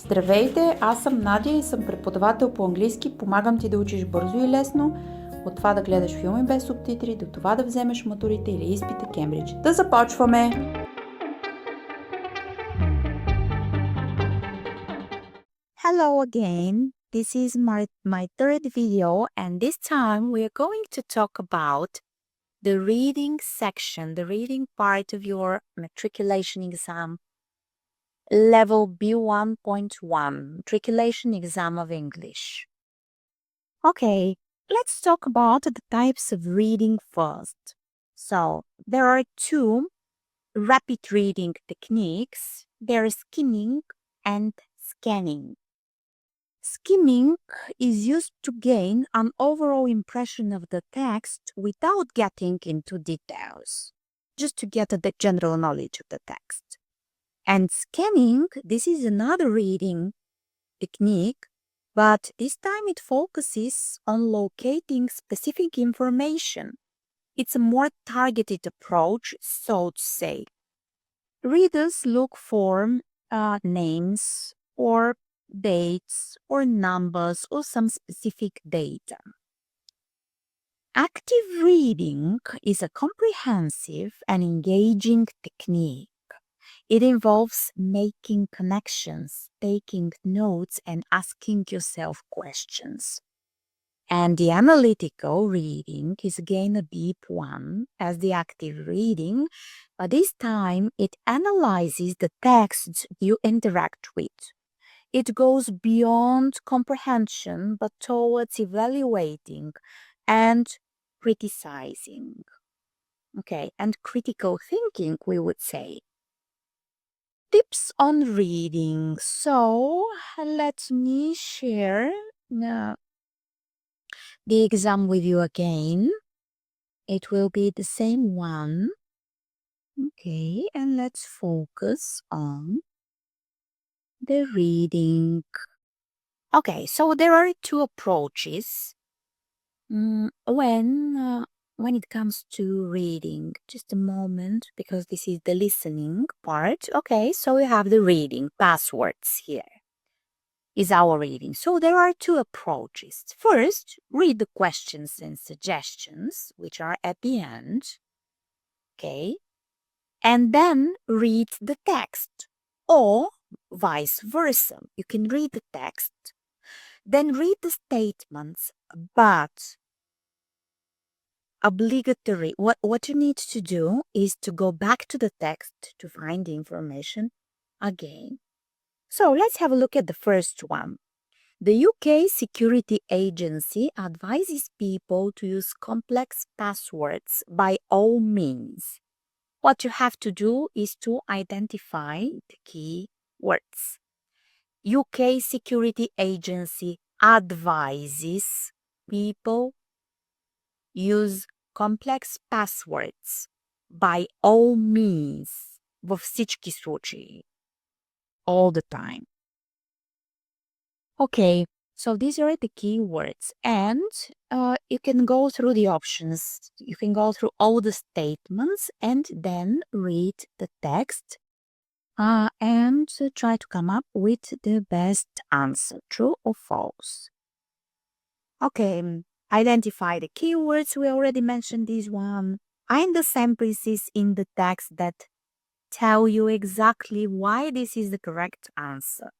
Здравейте, аз съм Надя и съм преподавател по английски. Помагам ти да учиш бързо и лесно, от това да гледаш филми без субтитри, до това да вземеш матурите или изпита Кембридж. Да започваме! Hello again. This is my third video, and this time we are going to talk about the reading section, the reading part of your matriculation exam, level B1.1, matriculation exam of English. Okay, let's talk about the types of reading first. So, there are two rapid reading techniques. There is skimming and scanning. Skimming is used to gain an overall impression of the text without getting into details, just to get the general knowledge of the text. And scanning, this is another reading technique, but this time it focuses on locating specific information. It's a more targeted approach, so to say. Readers look for names or dates or numbers or some specific data. Active reading is a comprehensive and engaging technique. It involves making connections, taking notes, and asking yourself questions. And the analytical reading is again a B1 as the active reading, but this time it analyzes the texts you interact with. It goes beyond comprehension, but towards evaluating and criticizing. Okay, and critical thinking, we would say. Tips on reading. So, let me share the exam with you again. It will be the same one. Okay, and let's focus on the reading. Okay, so there are two approaches when it comes to reading. Just a moment, because this is the listening part. Okay, so we have the reading, passwords here is our reading. So there are two approaches. First, read the questions and suggestions, which are at the end. Okay, and then read the text, or vice versa. You can read the text, then read the statements, but obligatory. What you need to do is to go back to the text to find the information again. So let's have a look at the first one. The UK Security Agency advises people to use complex passwords by all means. What you have to do is to identify the key words. UK Security Agency advises people use complex passwords by all means, във всички случаи, all the time. Okay, so these are the key words, and you can go through the options. You can go through all the statements and then read the text and try to come up with the best answer, true or false. Okay, identify the keywords. We already mentioned this one. Find the sentences in the text that tell you exactly why this is the correct answer.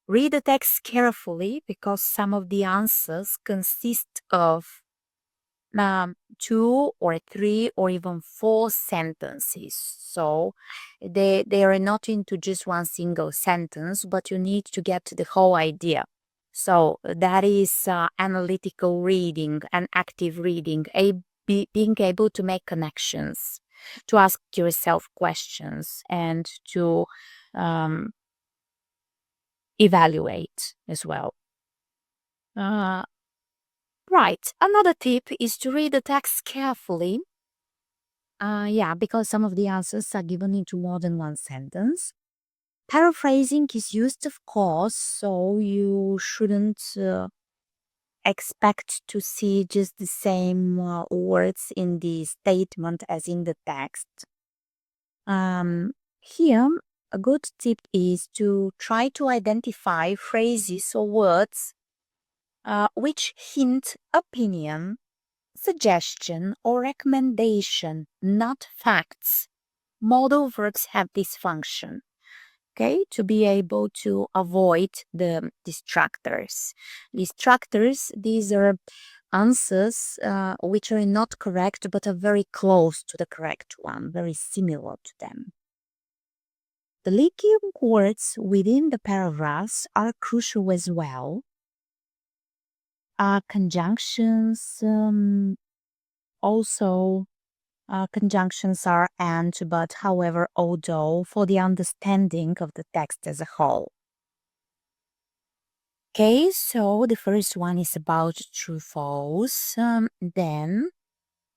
Read the text carefully, because some of the answers consist of 2 or 3 or even 4 sentences. So they are not into just one single sentence, but you need to get the whole idea. So that is analytical reading and active reading, being able to make connections, to ask yourself questions, and to evaluate as well. Right. Another tip is to read the text carefully. Because some of the answers are given into more than one sentence. Paraphrasing is used, of course, so you shouldn't expect to see just the same words in the statement as in the text. Here, a good tip is to try to identify phrases or words which hint opinion, suggestion, or recommendation, not facts. Modal verbs have this function, okay, to be able to avoid the distractors. Distractors, these are answers which are not correct but are very close to the correct one, very similar to them. The linking words within the paragraphs are crucial as well. Conjunctions, also conjunctions are and, but, however, although, for the understanding of the text as a whole. Okay, so the first one is about true false. Then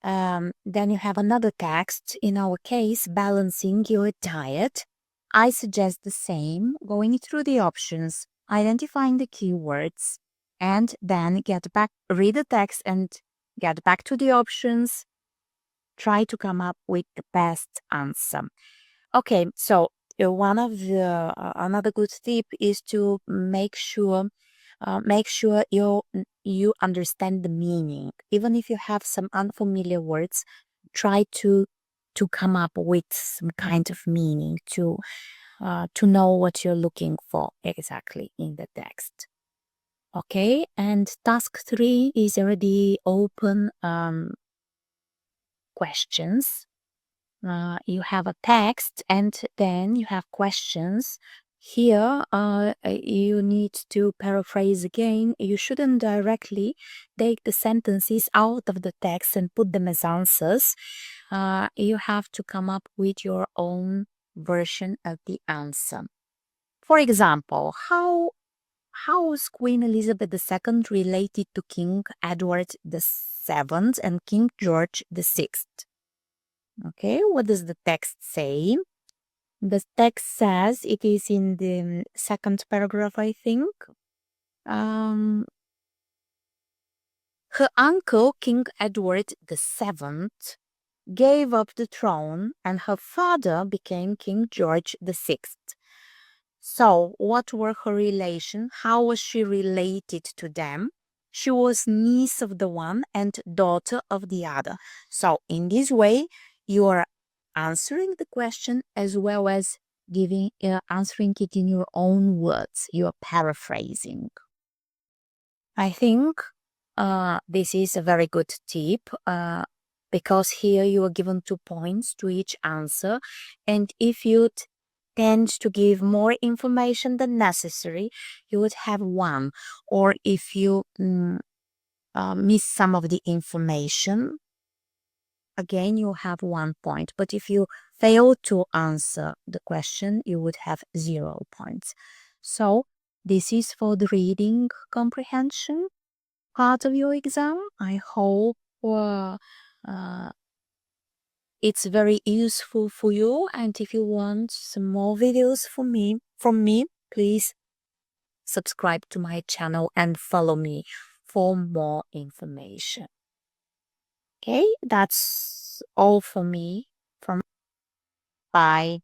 you have another text, in our case, balancing your diet. I suggest the same, going through the options, identifying the keywords, and then read the text and get back to the options. Try to come up with the best answer. Okay, so another good tip is to make sure you understand the meaning. Even if you have some unfamiliar words, try to come up with some kind of meaning to know what you're looking for exactly in the text. Okay, and task 3 is already open questions. You have a text and then you have questions. Here, you need to paraphrase again. You shouldn't directly take the sentences out of the text and put them as answers. You have to come up with your own version of the answer. For example, how was Queen Elizabeth II related to King Edward VII and King George VI? Okay, what does the text say? The text says, it is in the second paragraph, I think. Her uncle, King Edward VII, gave up the throne and her father became King George VI. So, what were her relations? How was she related to them? She was niece of the one and daughter of the other. So, in this way, you are answering the question as well as answering it in your own words. You are paraphrasing. I think this is a very good tip because here you are given 2 points to each answer, and if you tend to give more information than necessary, you would have 1. Or if you miss some of the information, again, you have 1 point. But if you fail to answer the question, you would have 0 points. So this is for the reading comprehension part of your exam. I hope it's very useful for you. And if you want some more videos from me, please subscribe to my channel and follow me for more information. Okay, that's all for me. Bye.